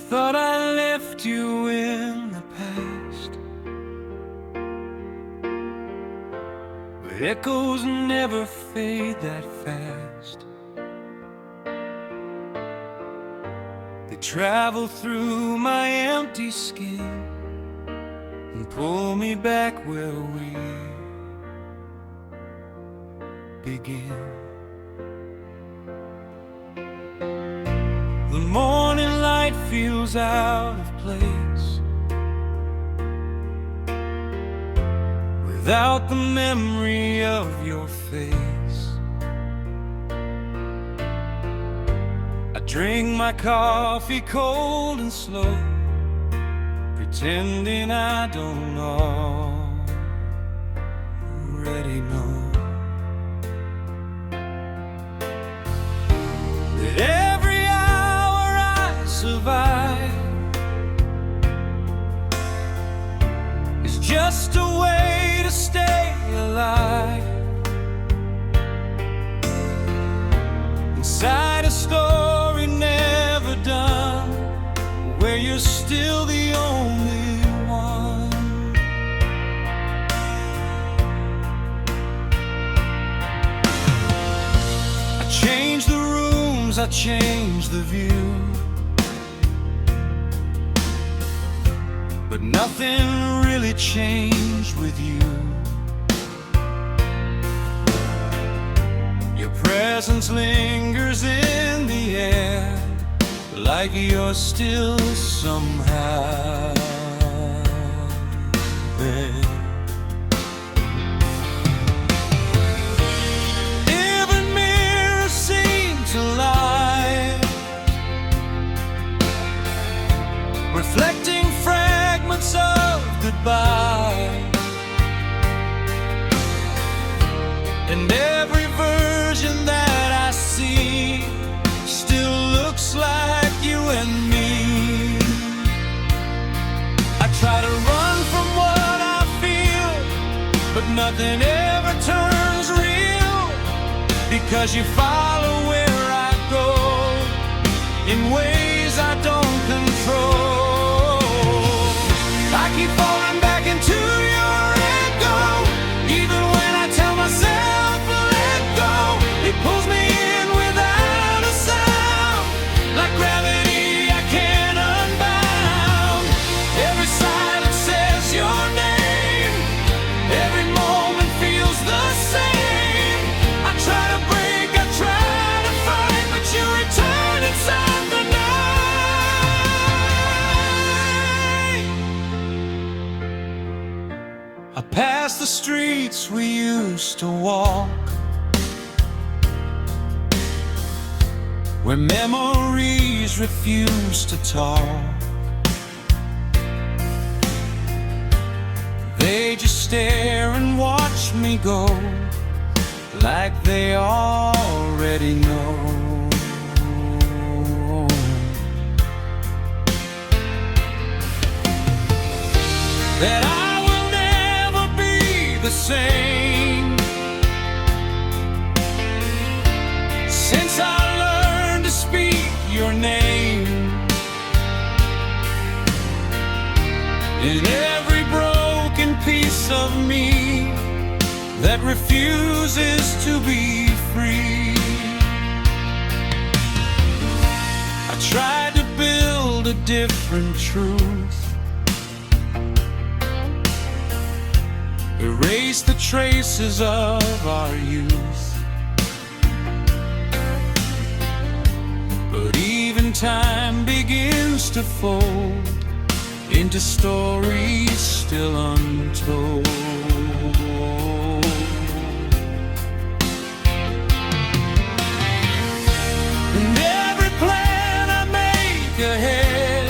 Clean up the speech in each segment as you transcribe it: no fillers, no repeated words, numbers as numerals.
thought I left you in the past, but echoes never fade that fast. They travel through my empty skin and pull me back where we begin. The morning light feels out of place without the memory of your face. I drink my coffee cold and slow, pretending I don't already know that every hour I survive is just a way to stay alive inside a story never done, where you're still the only one. I change the rooms, I change the view, but nothing really changed with you. Your presence lingers in the air, like you're still somehow there. Every mirror seems to lie, reflecting fragments of goodbye, and every version that I see still looks like you and me. I try to run from what I feel, but nothing ever turns real, because you follow where I go in ways I don't control. I keep falling back into your echo, even when I tell myself to let go. It pulls me in without a sound, like gravity I can't unbound. Every silence says your name, every moment feels the same. I try to break, I try to fight, but you return inside the night. I pass the streets we used to walk, where memories refuse to talk. They just stare and watch me go, like they already know that I will never be the same since I learned to speak your name. In every broken piece of me that refuses to be free, I tried to build a different truth, erase the traces of our youth, but even time begins to fold into stories still untold. And every plan I make ahead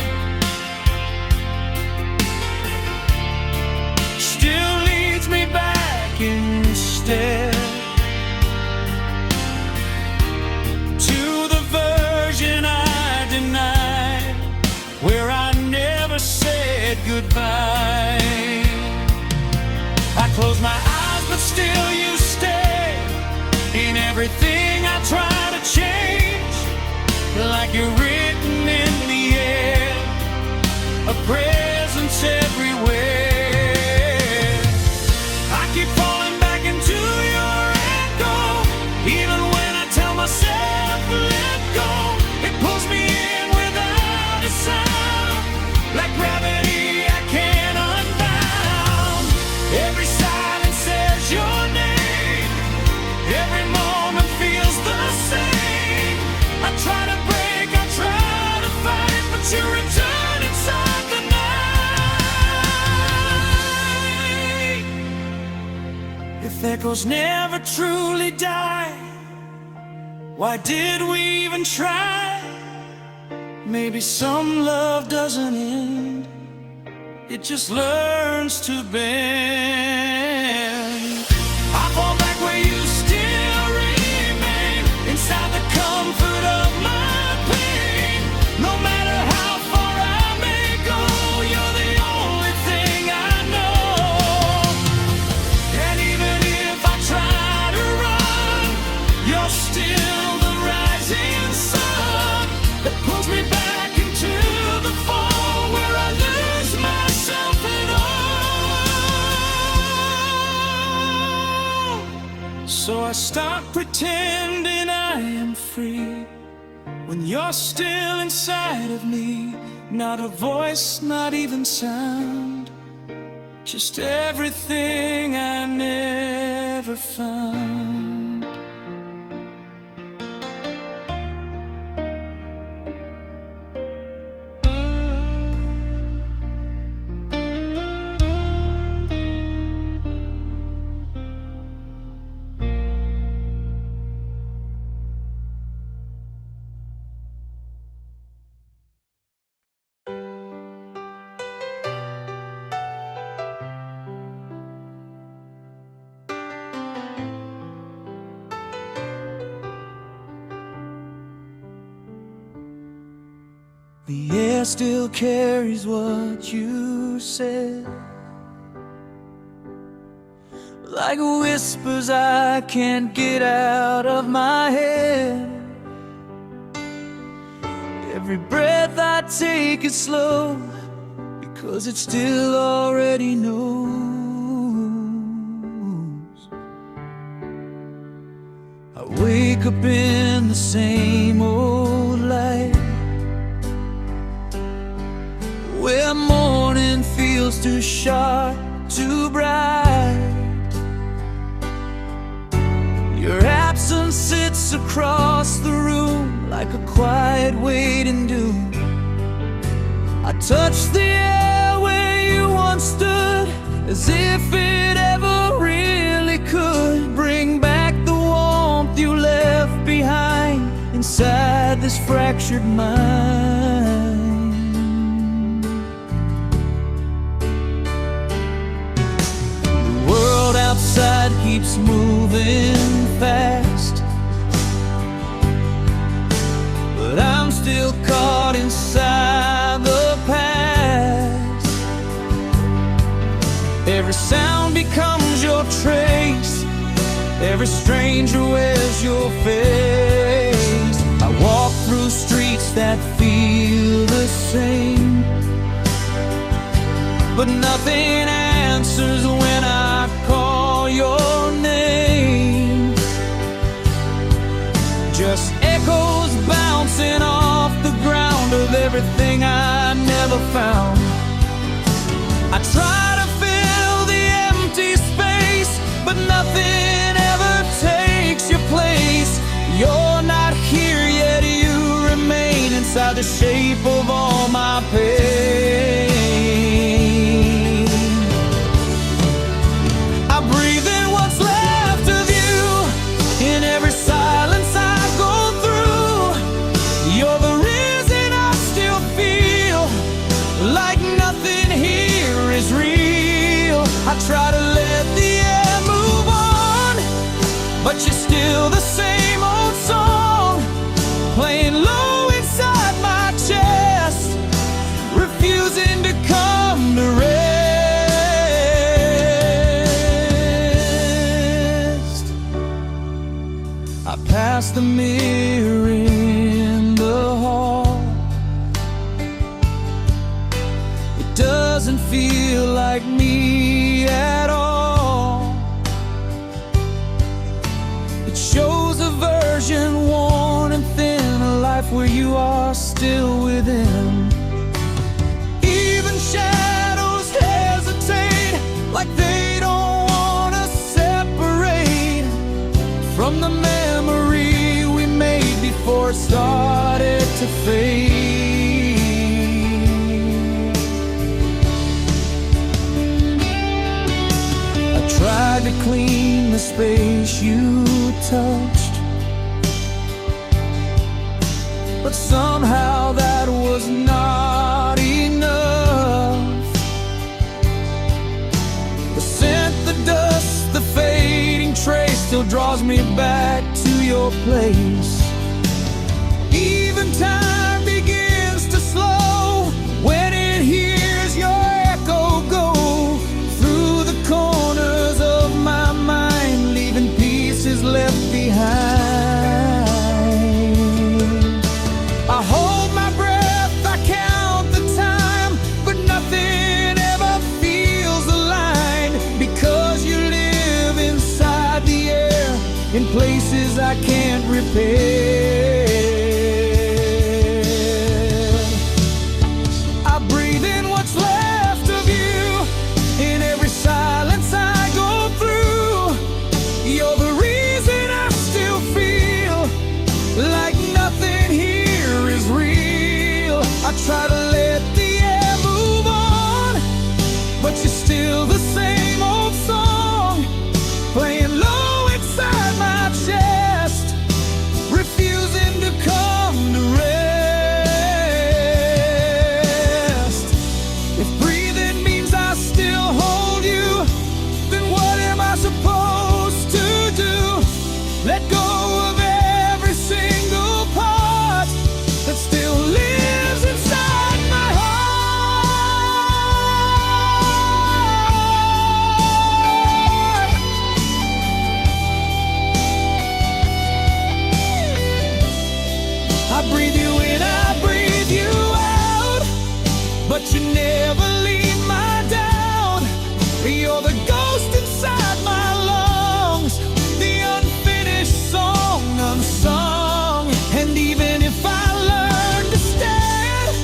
still leads me back instead to the version I denied, where I never said goodbye. I close my eyes, but still you stay in everything I try to change, like you're written in the air. echoes never truly die. Why did we even try? Maybe some love doesn't end, it just learns to bend. I fall back where you still remain, inside the comfort of my pain. No matter how far I may go, you're the only thing I know. And even if I try to run, you're still the rising sun that pulls me back into the fall, where I lose myself in all. So I stop pretending I am free when you're still inside of me. Not a voice, not even sound, just everything I never found. The air still carries what you said, like whispers I can't get out of my head. Every breath I take is slow, because it still already knows. I wake up in the same old light, where morning feels too sharp, too bright. Your absence sits across the room like a quiet waiting doom. I touch the air where you once stood, as if it ever really could bring back the warmth you left behind inside this fractured mind. Outside keeps moving fast, but I'm still caught inside the past. Every sound becomes your trace, every stranger wears your face. I walk through streets that feel the same, but nothing answers when I call your name. Just echoes bouncing off the ground of everything I never found. I try to fill the empty space, but nothing ever takes your place. You're not here yet, you remain inside the shape of all my pain. I try to let the air move on, but you're still the same old song, playing low inside my chest, refusing to come to rest. I pass the mirror in the hall, it doesn't feel like me at all. It shows a version worn and thin, a life where you are still within. Even shadows hesitate, like they don't wanna separate from the memory we made before it started to fade. Tried to clean the space you touched, but somehow that was not enough. The scent, the dust, the fading trace still draws me back to your place. Even time begins to slow when it hears your echo go through the corners of my mind, leaving pieces left behind. I hold my breath, I count the time, but nothing ever feels aligned, because you live inside the air in places I can't repair. Try to let the air move on, but you're still the same old song, playing low inside my chest, refusing to come to rest. If breathing means I still hold you, then what am I supposed to do? Let go of every single part that still lives inside my heart. I breathe you in, I breathe you out, but you never leave my doubt. You're the ghost inside my lungs, the unfinished song unsung. And even if I learn to stand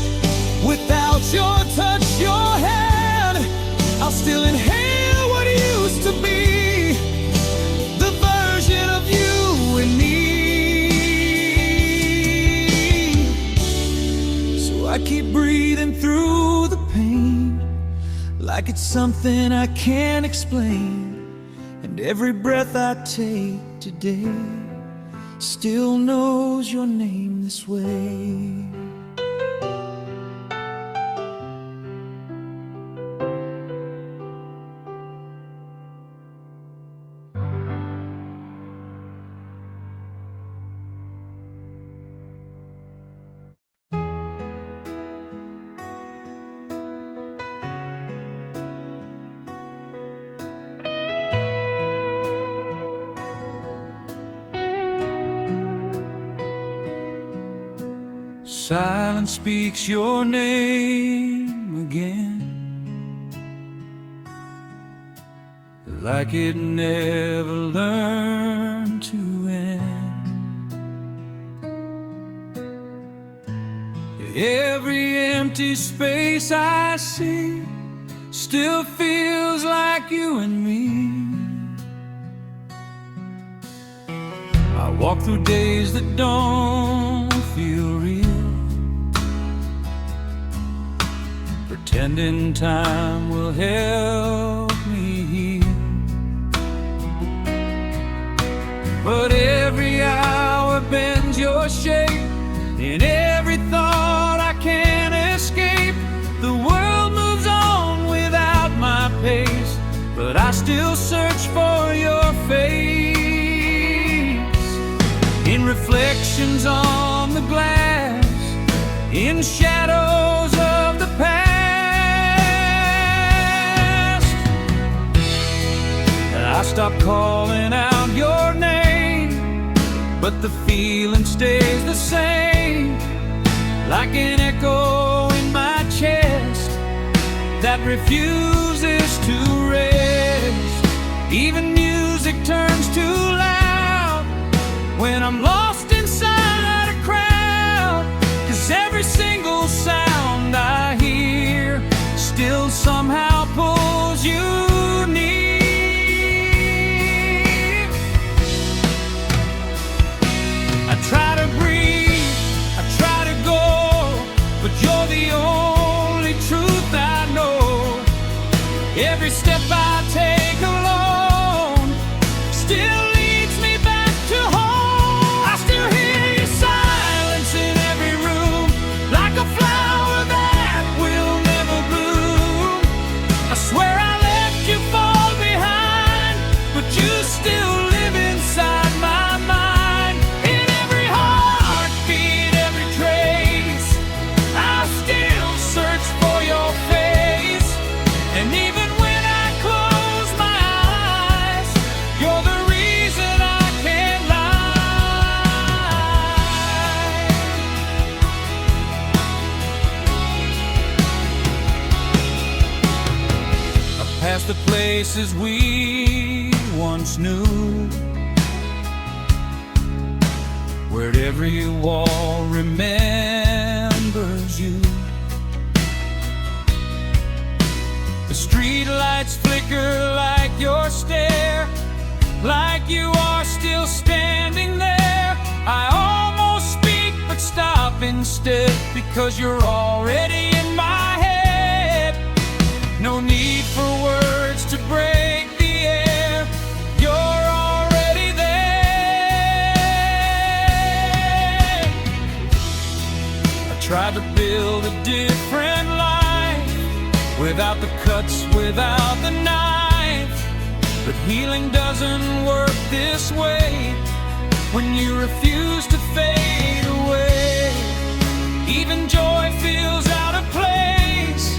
without your touch, your hand, I'll still inhale what used to be, the version of you and me. So I keep breathing through the pain, like it's something I can't explain. And every breath I take today still knows your name this way. Silence speaks your name again, like it never learned to end. Every empty space I see still feels like you and me. I walk through days that don't feel real, pretending time will help me heal. But every hour bends your shape, in every thought I can't escape. The world moves on without my pace, but I still search for your face. In reflections on the glass, in shadows of the past, I stop calling out your name, but the feeling stays the same, like an echo in my chest that refuses to rest. Even music turns too loud when I'm lost inside a crowd, 'cause every single sound I hear still somehow pulls you near. I try to breathe, I try to go, but you're the only truth I know. Every step I take alone still past the places we once knew, where every wall remembers you. The street lights flicker like your stare, like you are still standing there. I almost speak but stop instead, because you're already in my head. No need for words to break the air, you're already there. I tried to build a different life, without the cuts, without the knife, but healing doesn't work this way, when you refuse to fade away. Even joy feels out of place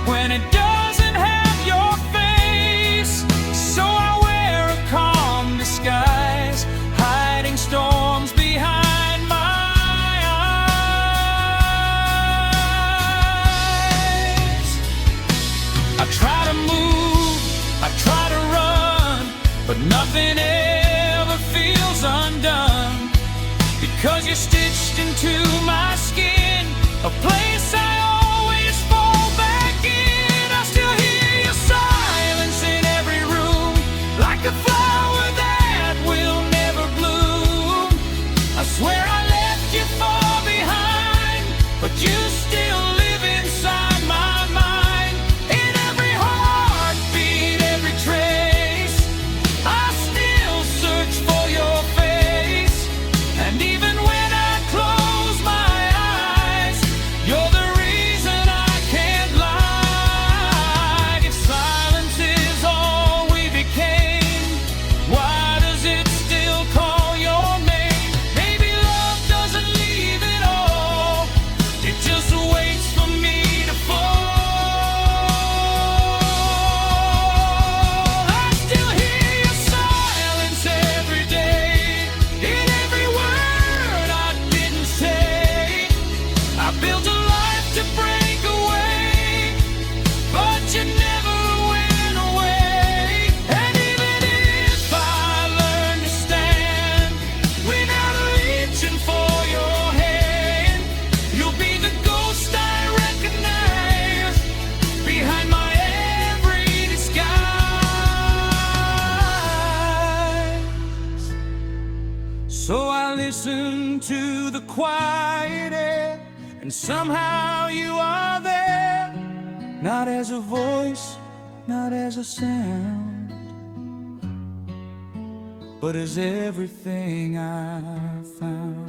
when it doesn't have your face. So I wear a calm disguise, hiding storms behind my eyes. I try to move, I try to run, but nothing ever feels undone, because you're stitched into my skin, a place I always fall back in. I still hear your silence in every room, like a flower that will never bloom. I swear I left you far behind, but you still live inside my mind. In every heartbeat, every trace, I still search for your face. And even when I close my eyes, you're the reason I can't lie. If silence is all we became, why does it still call your name? Maybe love doesn't leave at all, it just waits for me to fall. I still hear your silence every day, in every word I didn't say. I built a life to break away, but you never went away. And even if I learn to stand without reaching for your hand, you'll be the ghost I recognize behind my every disguise. So I listen to the quiet air, and somehow you are there, not as a voice, not as a sound, but as everything I've found.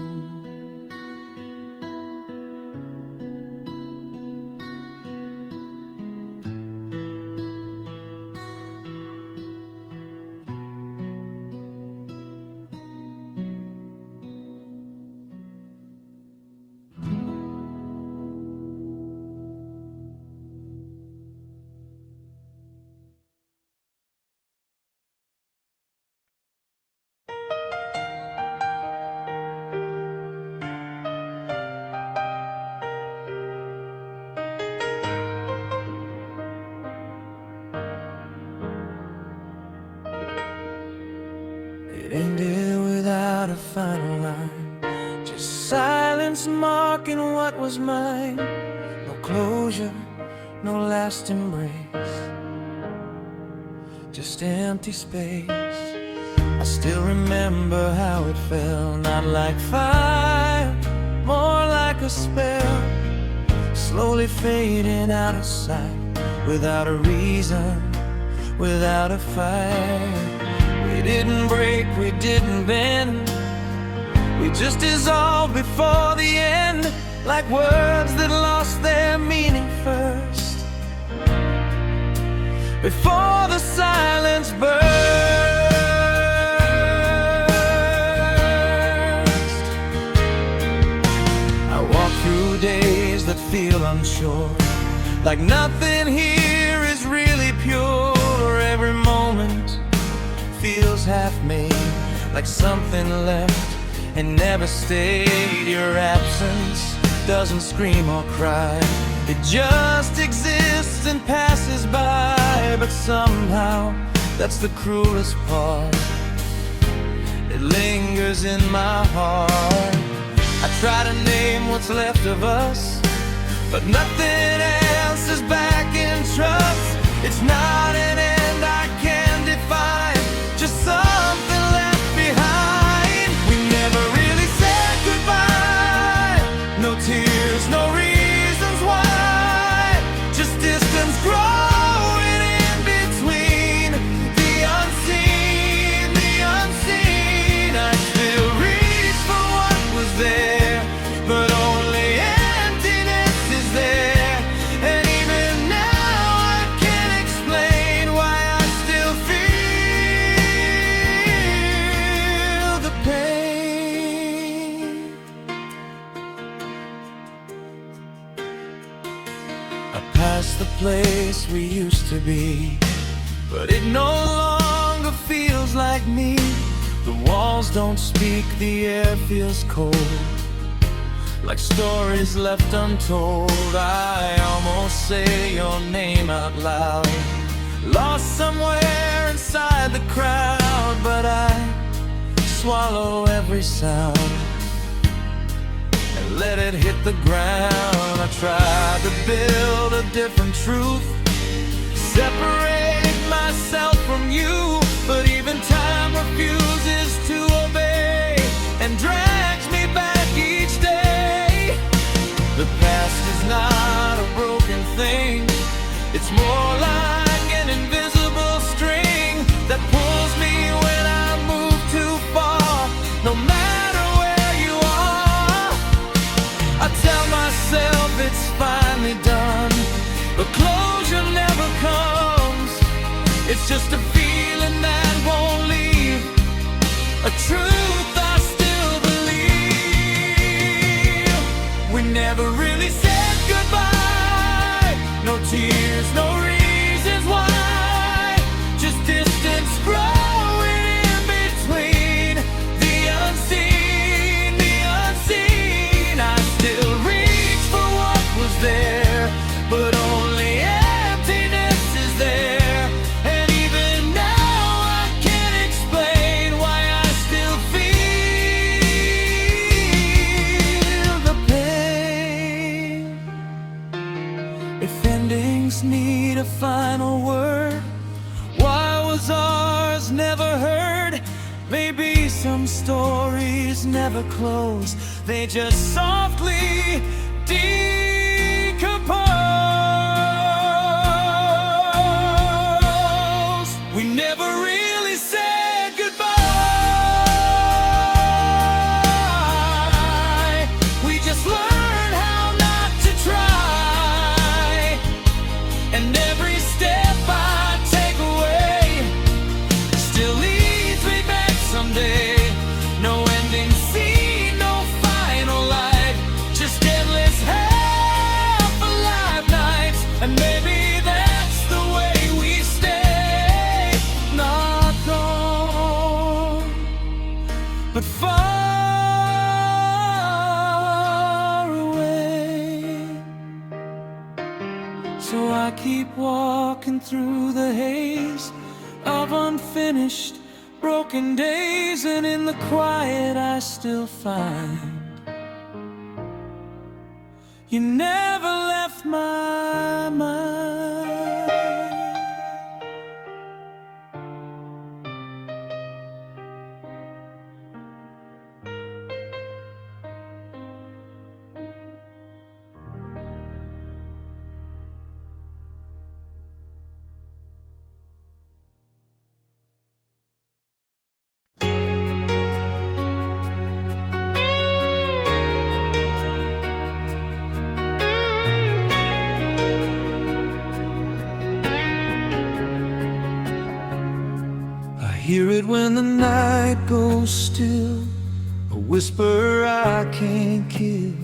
It ended without a final line, just silence marking what was mine. No closure, no last embrace, just empty space. I still remember how it felt, not like fire, more like a spell, slowly fading out of sight, without a reason, without a fight. We didn't break, we didn't bend, we just dissolved before the end, like words that lost their meaning first, before the silence burst. I walk through days that feel unsure, like nothing here is really pure. Every moment feels half-made, like something left and never stayed. Your absence doesn't scream or cry, it just exists and passes by. joy, but somehow that's the cruelest part. It lingers in my heart. I try to name what's left of us, but nothing else is back in trust. It's not an end I can define, just something left behind. We never really said goodbye. No tears, no reasons why, just distance growing in between. The unseen, the unseen. I still reach for what was there, but only emptiness is there. And even now I can't explain why I still feel the pain. I passed the place we used to be, but it no longer feels like me. The walls don't speak, the air feels cold, like stories left untold. I almost say your name out loud, lost somewhere inside the crowd, but I swallow every sound and let it hit the ground. I try to build a different truth, separate myself from you, but even time refuses to obey and drags me back each day. The past is not a broken thing, it's more like an invisible string that pulls me when I move too far, no matter where you are. I tell myself it's finally done, but closure never comes. It's just a feeling that won't leave, a truth I still believe. We never really said goodbye. No tears, no reasons why, just distance growing in between. The unseen, the unseen. I still reach for what was there, but only emptiness is there. And even now I can't explain why I still feel the pain. If endings need a final word, why was ours never heard? Maybe some stories never close, they just softly decompose. We never really said goodbye, we just learned how not to try. And every step I take away still leads me back someday. No ending scene, no final light, just endless half-alive nights. And maybe that's the way we stay, not gone, but far away. So I keep walking through the haze of unfinished, broken days, and in the quiet I still find you never left my mind. Hear it when the night goes still, a whisper I can't kill.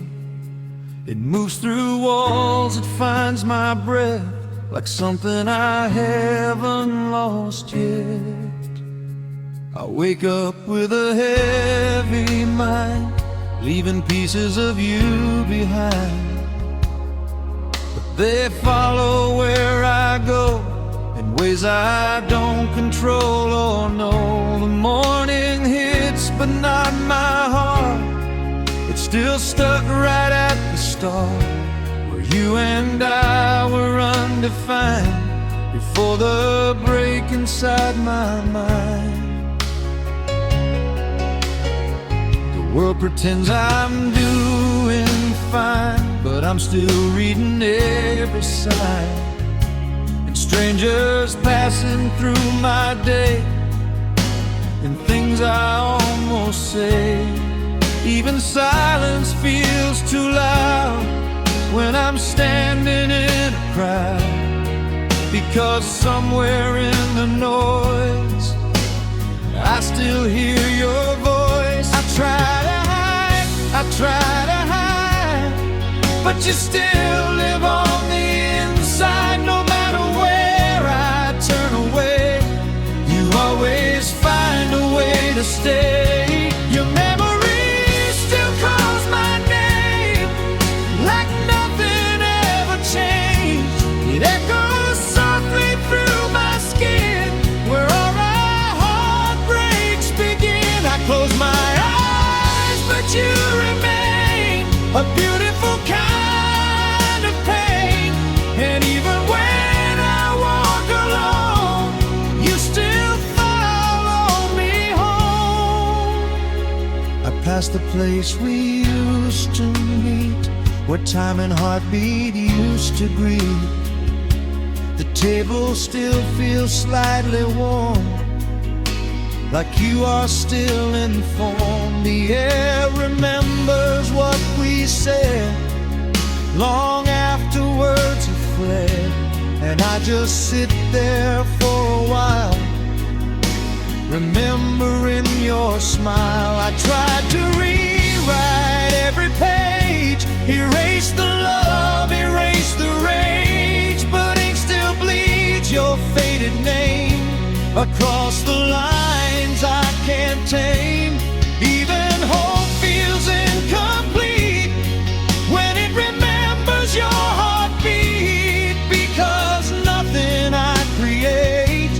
It moves through walls, it finds my breath, like something I haven't lost yet. I wake up with a heavy mind, leaving pieces of you behind. But they follow where I go, and ways I don't control or know. The morning hits, but not my heart. It's still stuck right at the start, where you and I were undefined, before the break inside my mind. The world pretends I'm doing fine, but I'm still reading every sign. And strangers passing through my day, and things I almost say. Even silence feels too loud when I'm standing in a crowd, because somewhere in the noise I still hear your voice. I try to hide, I try to hide, but you still live on the inside. No matter where I turn away, you always find a way to stay. Your memory still calls my name, like nothing ever changed. It echoes softly through my skin, where all our heartbreaks begin. I close my eyes, but you remain a beautiful kind of pain. And even when I walk alone, you still follow me home. I pass the place we used to meet, where time and heartbeat used to greet. The table still feels slightly warm, like you are still informed. The air remembers what we said long after words have fled. And I just sit there for a while, remembering your smile. I tried to rewrite every page, erase the love, erase the rage, but ink still bleeds your faded name across the lines I can't tame. Even hope feels incomplete when it remembers your heartbeat, because nothing I create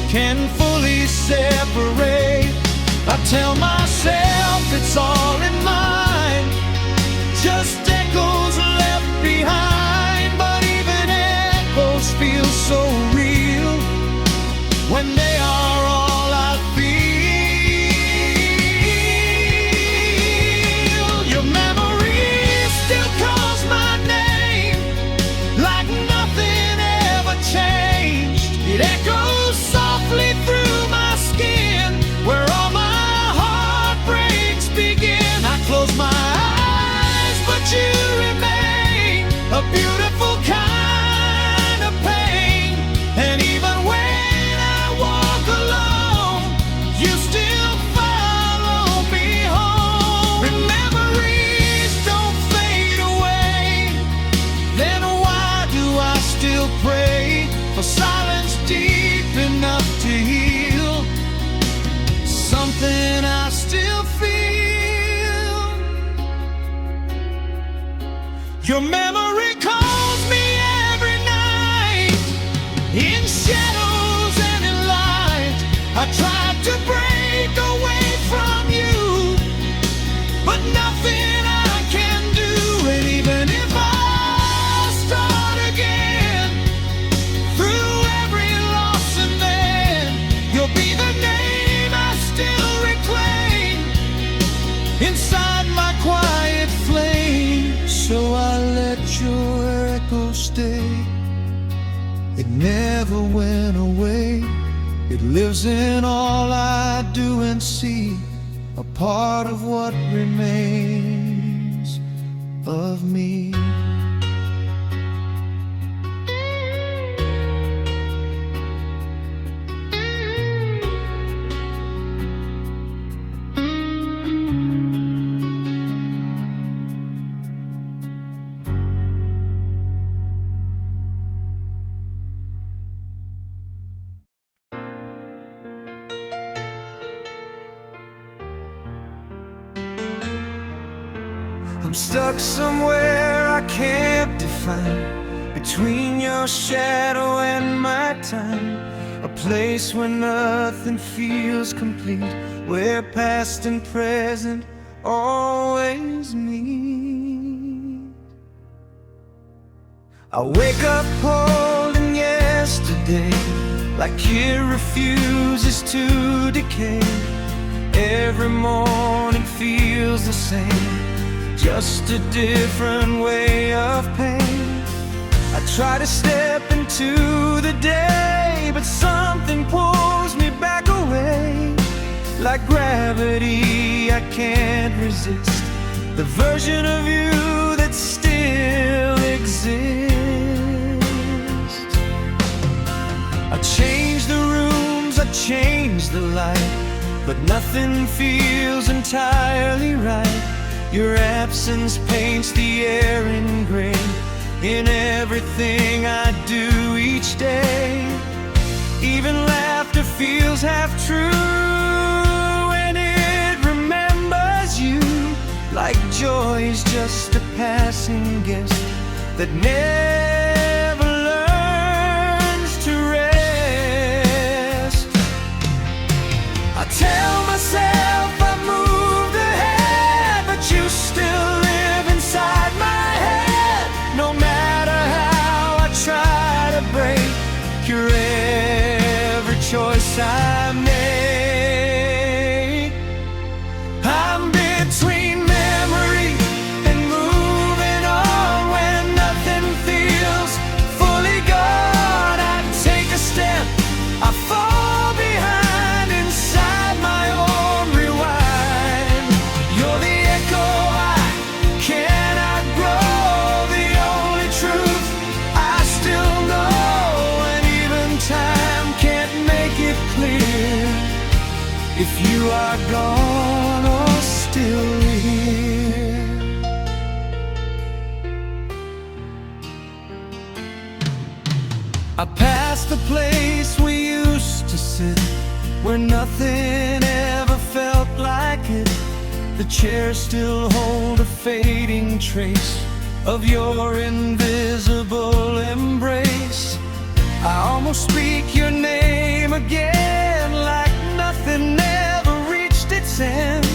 can fully separate. I tell myself it's all in mind, just echoes left behind. But even echoes feel so real when they are all I feel. Your memory still calls my name, like nothing ever changed. It echoes softly through my skin, where all my heartbreaks begin. I close my eyes, but you remain a beautiful kind of pain. And even when I walk alone, you still follow me home. Memories don't fade away, then why do I still pray for silence deep enough to heal something I still feel? Your memory calls me every night, in shadows and in light. I tried to break away from you, but nothing I can do. And even if I start again, through every loss and then, you'll be the name I still reclaim inside my quiet flame. So I let your echo stay. It never went away. It lives in all I do and see, a part of what remains of me. I'm stuck somewhere I can't define, between your shadow and my time, a place where nothing feels complete, where past and present always meet. I wake up holding yesterday, like it refuses to decay. Every morning feels the same, just a different way of pain. I try to step into the day, but something pulls me back away. Like gravity, I can't resist the version of you that still exists. I change the rooms, I change the light, but nothing feels entirely right. Your absence paints the air in gray, in everything I do each day. Even laughter feels half true when it remembers you. Like joy is just a passing guest that never learns to rest. I tell myself I moved ahead, but you still live inside my head. No matter how I try to break your every choice I make, I'm between memory and moving on. When nothing feels fully gone, I take a step, I fall behind inside my own rewind. You're the echo I cannot grow, the only truth I still know, and even time can't make it clear if you are gone or still here. I passed the place we used to sit, where nothing ever felt like it. The chairs still hold a fading trace of your invisible embrace. I almost speak your name again, like nothing ever reached its end.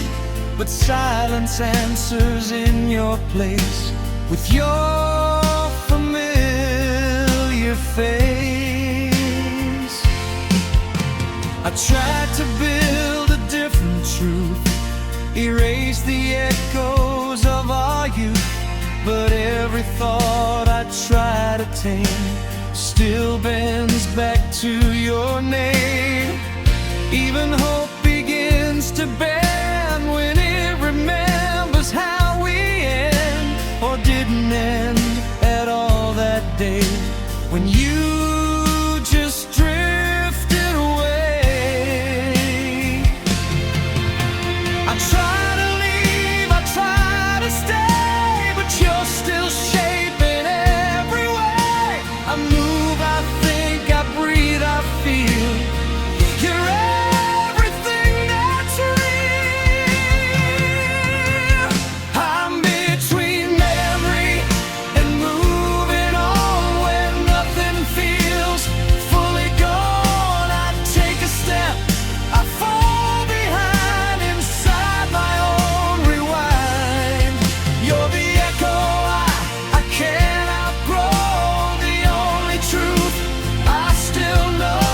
But silence answers in your place with your familiar face. I tried to build a different truth, erase the echoes of our youth, but every thought I try to tame still bends back to your name. Even hope begins to bend when it remembers how we end, or didn't end at all that day, when you just drifted away. I try to leave, I try to stay, but you're still shaping every way. I move, I think, I breathe, I feel. You're everything that's real. I'm between memory and moving on. When nothing feels fully gone, I take a step, I fall behind inside my own rewind. You're the echo I can't outgrow, the only truth I still know,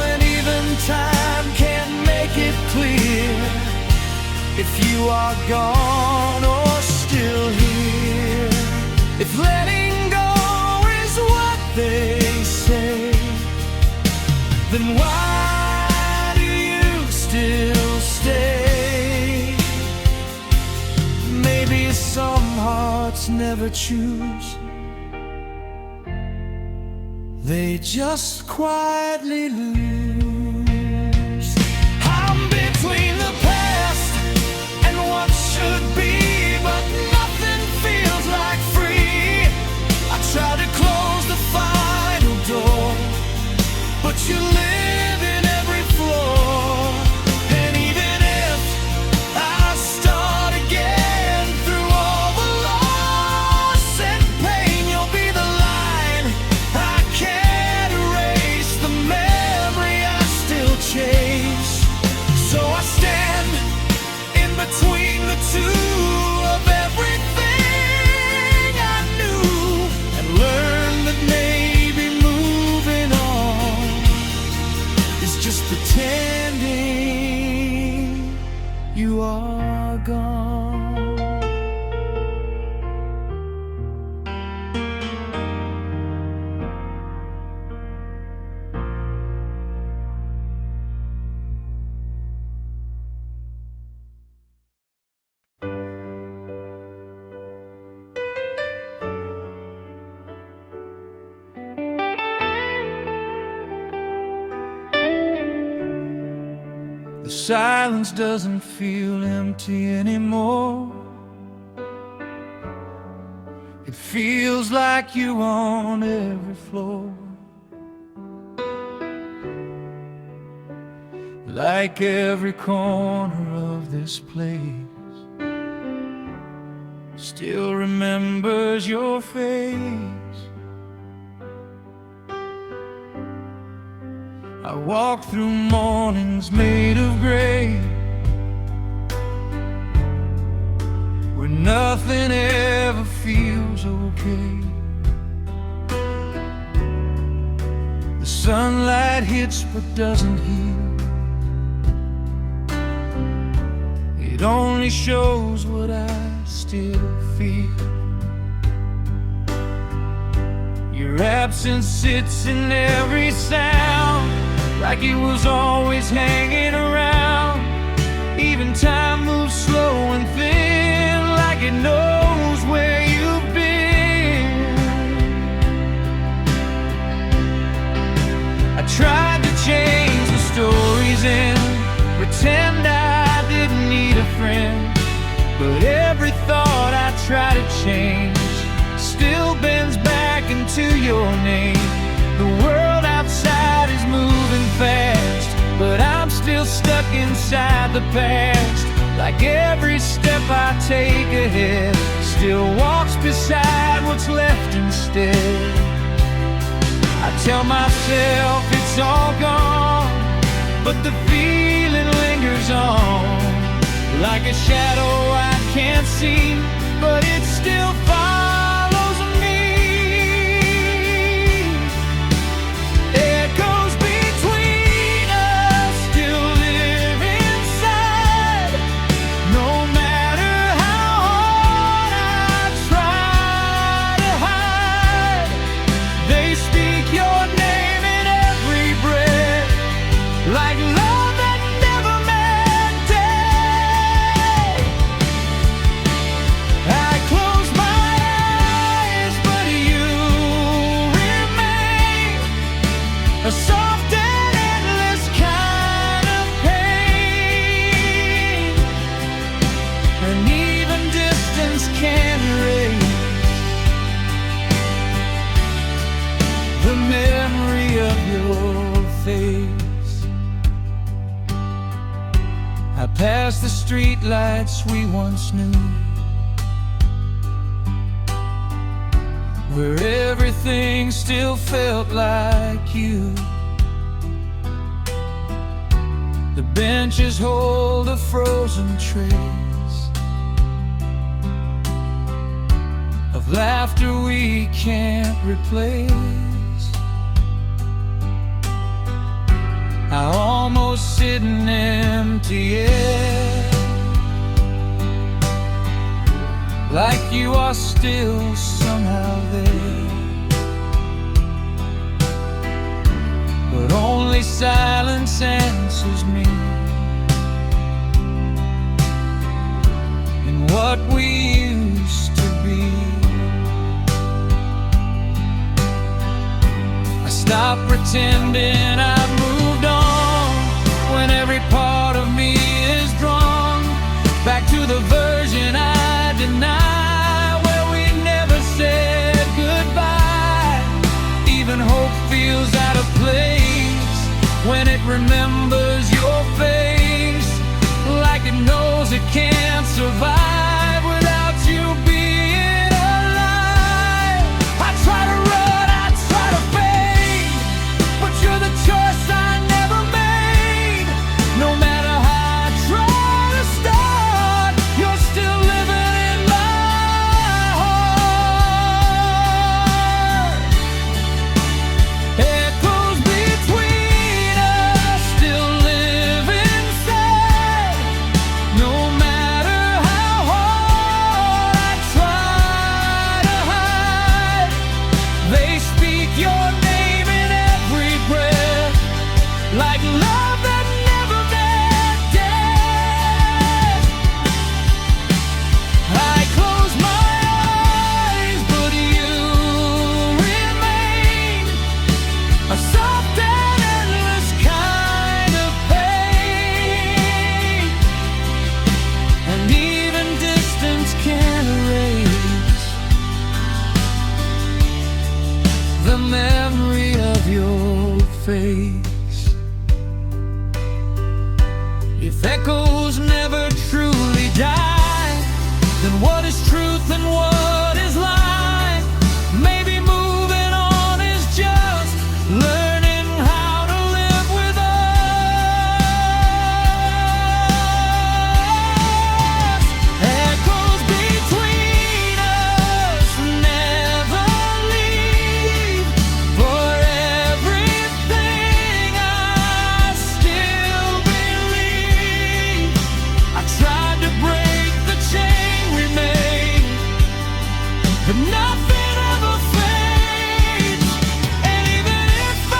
and even time can't make it clear if you are gone or still here. If letting go is what they say, then why do you still stay? Maybe some hearts never choose, they just quietly lose. I'm between the past and what should be, but nothing feels like free. I try to close the final door, but you live in every floor. And even if I start again through all the loss and pain, you'll be the line silence doesn't feel empty anymore. It feels like you're on every floor, like every corner of this place still remembers your face. I walk through mornings made of gray, where nothing ever feels okay. The sunlight hits but doesn't heal. It only shows what I still feel. Your absence sits in every sound, like it was always hanging around. Even time moves slow and thin, like it knows where you've been. I tried to change the story's end, pretend I didn't need a friend, but every thought I try to change still bends back into your name. The world outside is moving fast, but I'm still stuck inside the past. Like every step I take ahead still walks beside what's left instead. I tell myself it's all gone, but the feeling lingers on, like a shadow I can't see, but it still follows me. Echoes between us still live inside. No matter how hard I try to hide, they speak your name in every breath, like love that never meant dead. I close my eyes, but you remain, a soft and endless kind of pain, and even distance can't erase the memory of your face. I pass the streetlights we once knew, where everything still felt like you. The benches hold a frozen trace of laughter we can't replace. I almost sit in empty air, like you are still somehow there, but only silence answers me. In what we used to be, I stop pretending I've moved on, when every part of me is drawn back to the version I deny, where we never said goodbye. Even hope feels out of place when it remembers your face, like it knows it can't survive without you being alive. I try to run, I try to fade, but you're the choice I never made. No matter how I try to start, you're still living in my heart. Echoes between us still live inside. No matter how hard I try to hide, they speak your name in every breath, like love that never meant death. I close my eyes, but you remain, a soft and endless kind of pain, the memory of your face. If echoes never truly die, then what is truth and what is lie? Maybe moving on is just learning how to live with us. Echoes between us never leave. For everything I still believe. I tried to break the chain we made, but nothing ever fades. And even if I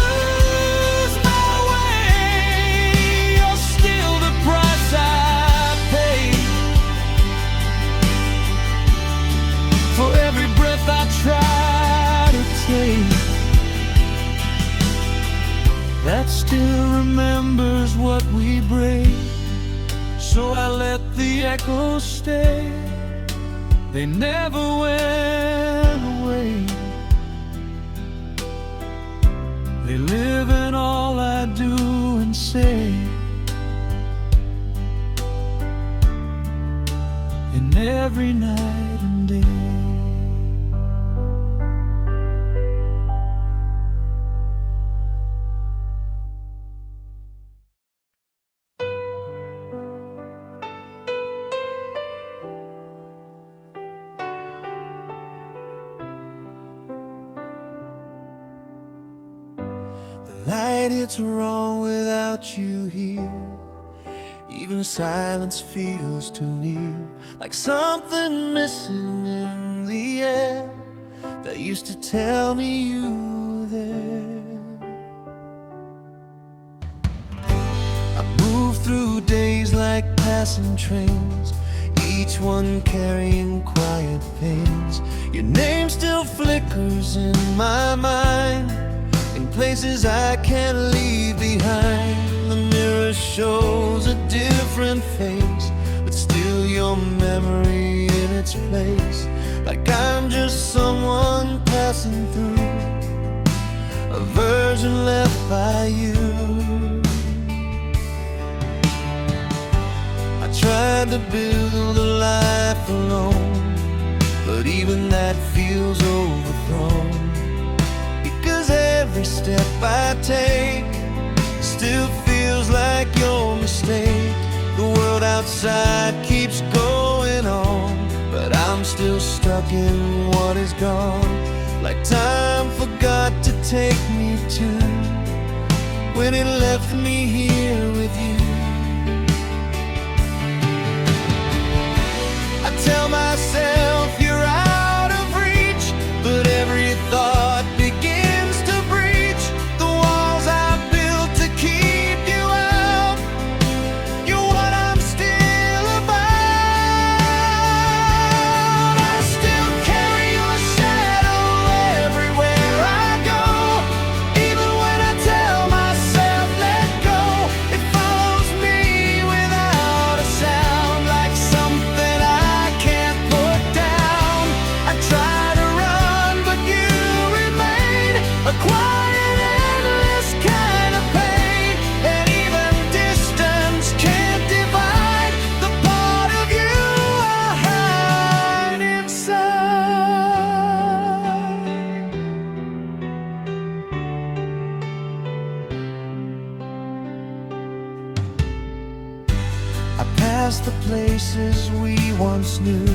lose my way, you're still the price I paid. For every breath I try to take, that still remembers what we break. So I let the echoes stay. They never went away. They live in all I do and say, in every night and day. Light, it's wrong without you here. Even silence feels too near, like something missing in the air that used to tell me you were there. I move through days like passing trains, each one carrying quiet pains. Your name still flickers in my mind, in places I can't leave behind. The mirror shows a different face, but still your memory in its place. Like I'm just someone passing through, a version left by you. I tried to build a life alone, but even that feels overthrown. Because every step I take still feels like your mistake. The world outside keeps going on, but I'm still stuck in what is gone. Like time forgot to take me to when it left me here with you. I tell myself you're out of reach, but every thought begins to breach the walls I built to keep you out. You're what I'm still about. I still carry your shadow everywhere I go. Even when I tell myself let go, it follows me without a sound, like something I can't put down. I try to run, but you remain a quiet, endless kind of pain. And even distance can't divide the part of you I hide inside. I pass the places we once knew,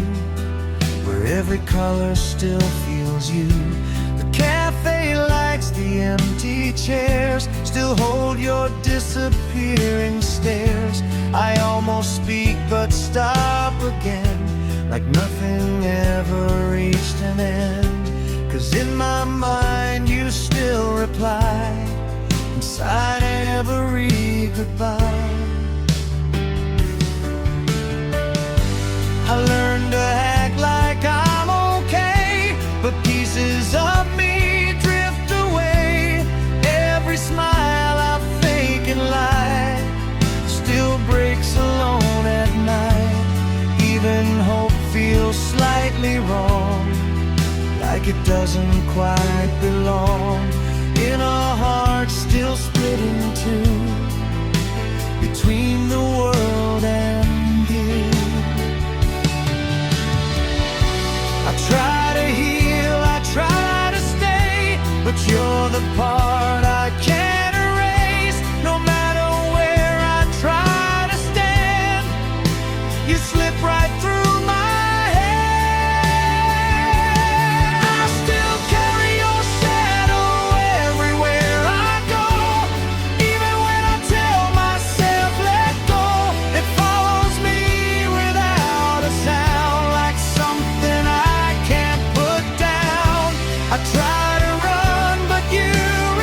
where every color still feels you. The cafe lights, the empty chairs still hold your disappearing stares. I almost speak but stop again, like nothing ever reached an end. 'Cause in my mind you still reply inside every goodbye. I learned to act like I'm okay, but pieces of me drift away. Every smile I fake and lie still breaks alone at night. Even hope feels slightly wrong, like it doesn't quite belong in a heart still split in two between the world and you. I try to heal, I try to stay, but you're the part I can't erase. No matter where I try to stand, you slip right through my hand. I still carry your shadow everywhere I go. Even when I tell myself let go, it follows me without a sound, like something I can't put down. I try to run, but you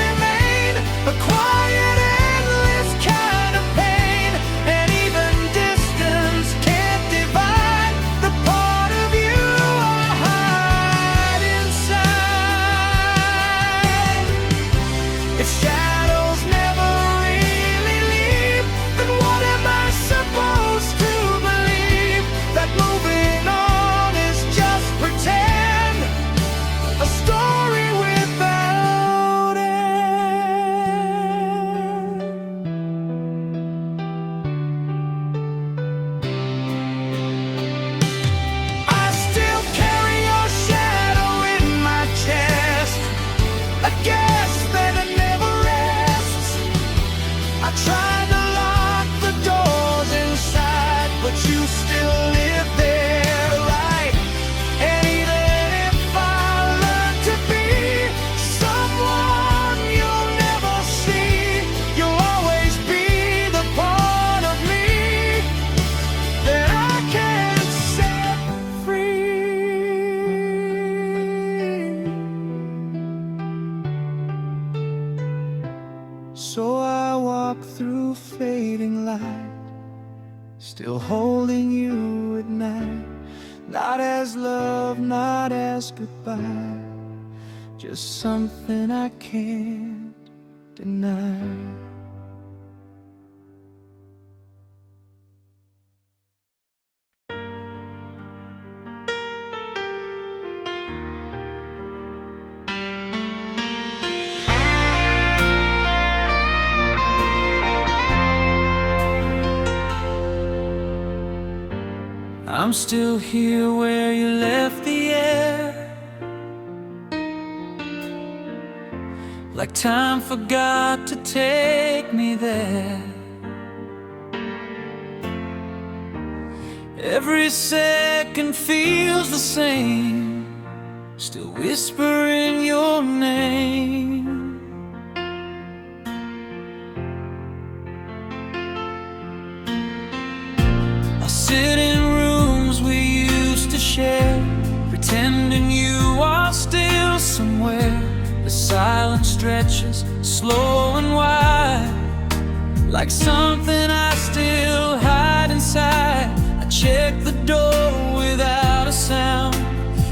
remain a quiet, endless kind of pain. And even distance can't divide the part of you I hide inside. If shadows never really leave, then what am I supposed to believe? That moving on is just pretend, a story without end. I still carry your shadow in my chest, a guess that it never rests. I tried to lock the doors inside, but you still live there, right? And even if I learn to be someone you'll never see, you'll always be the part of me that I can't set free. So I walk through fading light, still holding you at night. Not as love, not as goodbye, just something I can't deny. I'm still here where you left the air, like time forgot to take me there. Every second feels the same, still whispering your name. I'll sit in rooms we used to share, pretending you are still somewhere. The silence stretches slow and wide, like something I still hide inside. I check the door without a sound,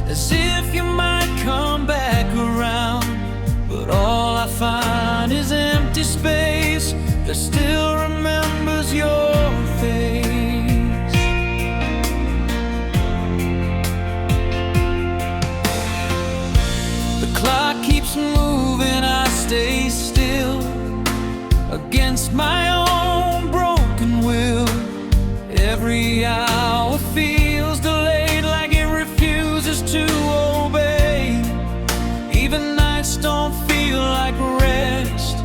as if you might come back around. But all I find is empty space that still remembers your face. The clock keeps moving, I stay still against my own broken will. Every hour feels delayed, like it refuses to obey. Even nights don't feel like rest,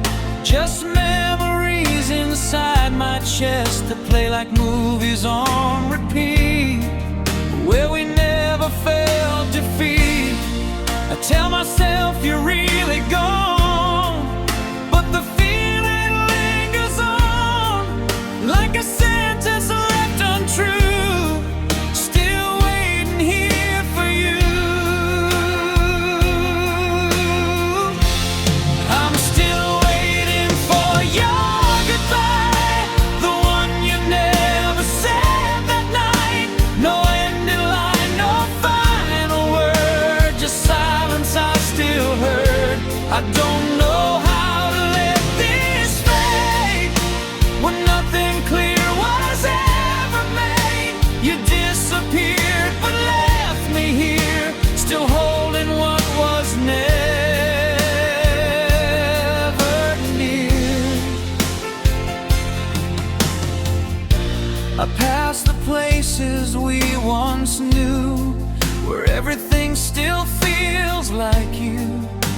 just memories inside my chest that play like movies on repeat, where we never felt defeat. I tell myself you're really gone, but the feeling lingers on, like a sentence left untrue, still waiting here for you. I'm still waiting for your goodbye, the one you never said that night. No ending line, no final word, just silence I still heard. I don't know how to let this fade, when nothing clear was ever made. You disappeared but left me here, still holding what was. places we once knew, where everything still feels like you.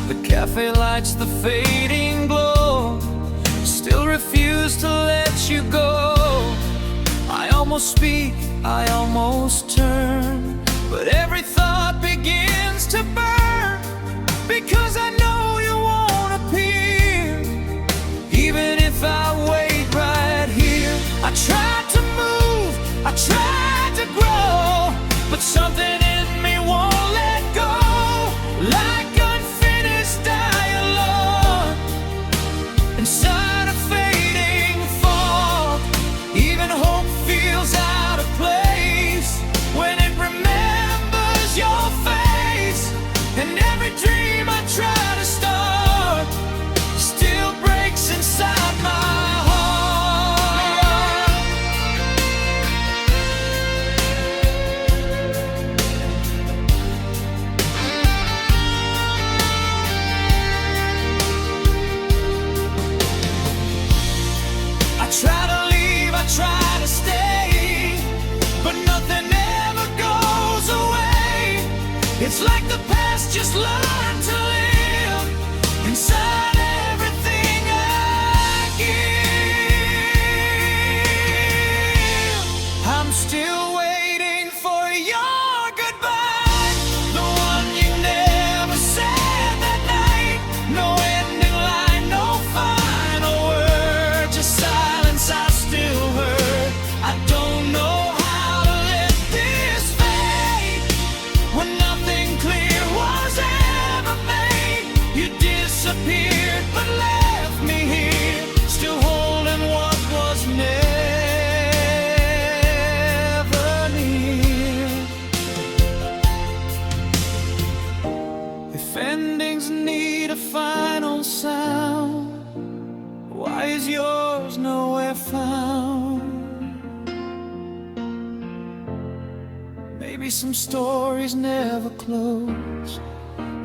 The cafe lights, the fading glow, still refuse to let you go. I almost speak, I almost turn, but every thought begins to burn, because I know you won't appear. Even if I wait right here, I tried to move, I tried to grow, but something in me won't let go. Like unfinished dialogue inside a fading fog. Even hope feels out of place when it remembers your face. And every dream I try to start still breaks inside my try to leave, I try to stay, but nothing ever goes away. It's like the past just learned to live inside everything I give. I'm still waiting for your goodbye, the one you never said that night. No ending line, no final word, just silence I still heard. I don't know how to let this fade when nothing clear was ever made. You disappeared but left me here, still holding what was never near. If endings need a final sound, why is yours nowhere found? Maybe some stories never close,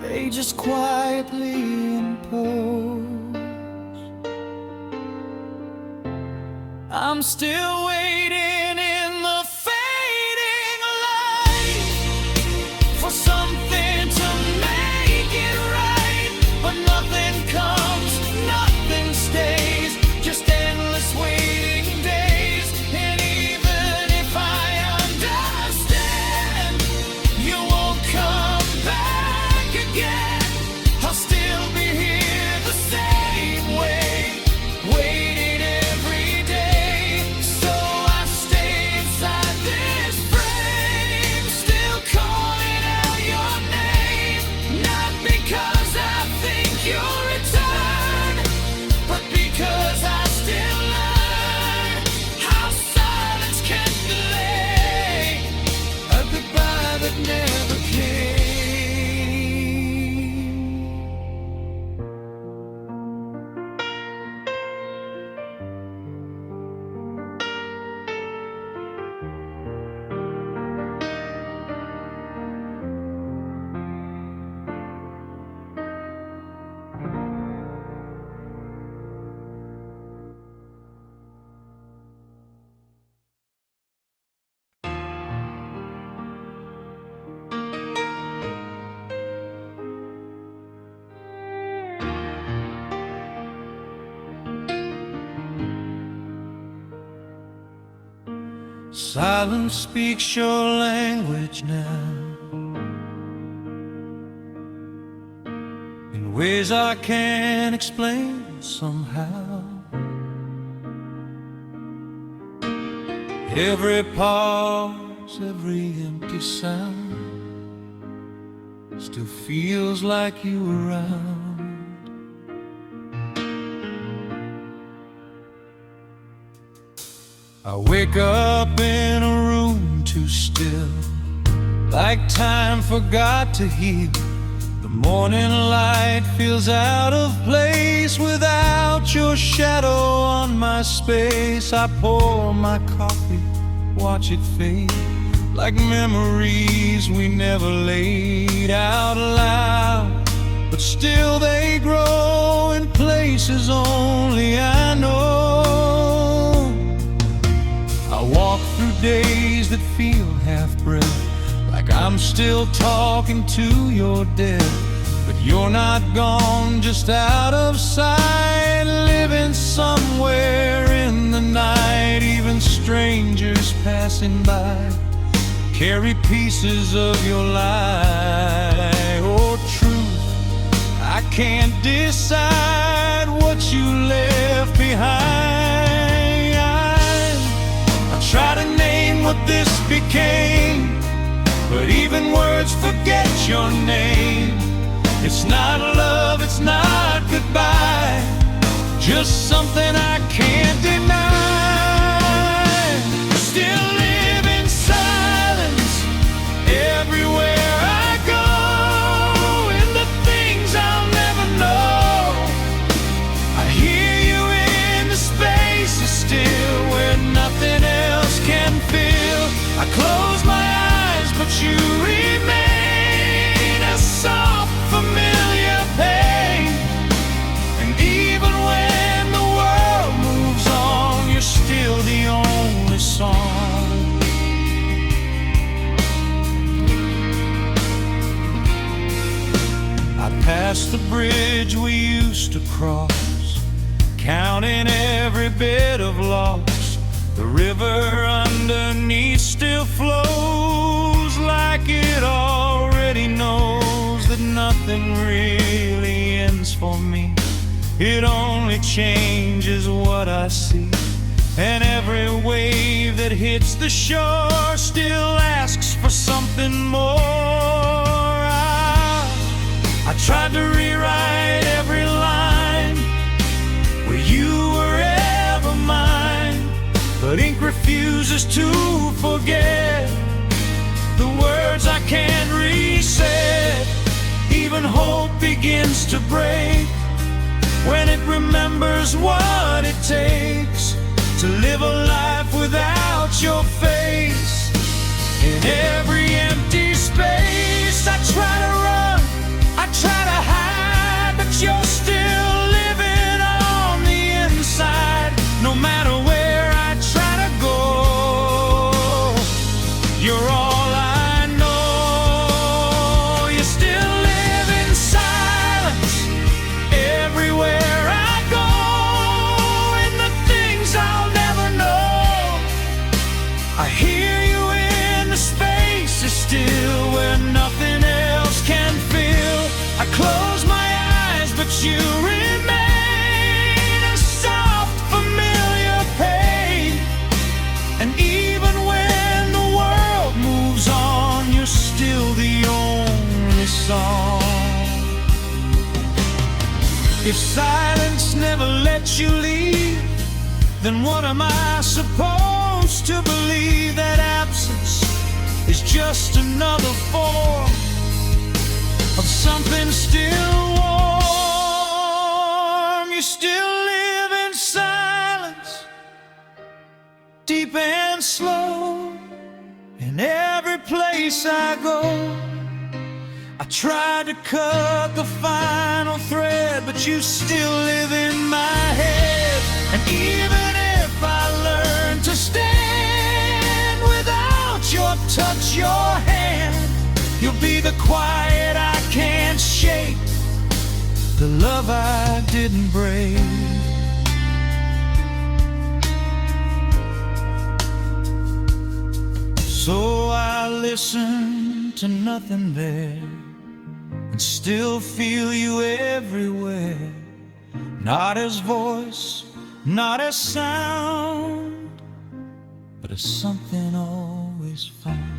they just quietly impose. I'm still waiting in the fading light for something to make it right, but nothing comes, nothing stays, just endless waiting days. And even if I understand you won't come back again, I'll still be here the same way, waiting every day. So I stay inside this frame, still calling out your name, not because I think you'll return, but because I still learn how silence can delay a goodbye that never came. Silence speaks your language now, in ways I can't explain somehow. Every pause, every empty sound still feels like you around. I wake up in a room too still, like time forgot to heal. The morning light feels out of place without your shadow on my space. I pour my coffee, watch it fade, like memories we never laid out loud. But still they grow in places only I know. I walk through days that feel half-breath, like I'm still talking to your dead. But you're not gone, just out of sight, living somewhere in the night. Even strangers passing by carry pieces of your life. Oh, truth, I can't decide what you left behind. I try to name what this became, but even words forget your name. It's not love, it's not goodbye, just something I can't deny. Still live in silence everywhere I go, in the things I'll never know. I hear you in the spaces still, where nothing else can fill. I close my eyes, but you remain a soft, familiar pain. And even when the world moves on, you're still the only song. I passed the bridge we used to cross, counting every bit of loss. The river underneath still flows like it already knows that nothing really ends for me. It only changes what I see, and every wave that hits the shore still asks for something more. I tried to rewrite every line where you were ever mine, but ink refuses to forget the words I can't reset. Even hope begins to break when it remembers what it takes to live a life without your face. In every empty space I try to run, I try to hide, but you're still living on the inside. No matter where I try to go, you're all I know. You still live in silence everywhere I go, in the things I'll never know. I hear you in the spaces still, where nothing else can fill. I close my eyes, but you remain a soft, familiar pain. And even when the world moves on, you're still the only song. If silence never lets you leave, then what am I supposed to believe? That absence is just another form of something still warm. You still live in silence, deep and slow, in every place I go. I tried to cut the final thread, but you still live in my head. And even if I learn to stand without your touch, your hand, you'll be the quiet I can't shake, the love I didn't break. So I listen to nothing there, and still feel you everywhere. Not as voice, not as sound, but as something always found.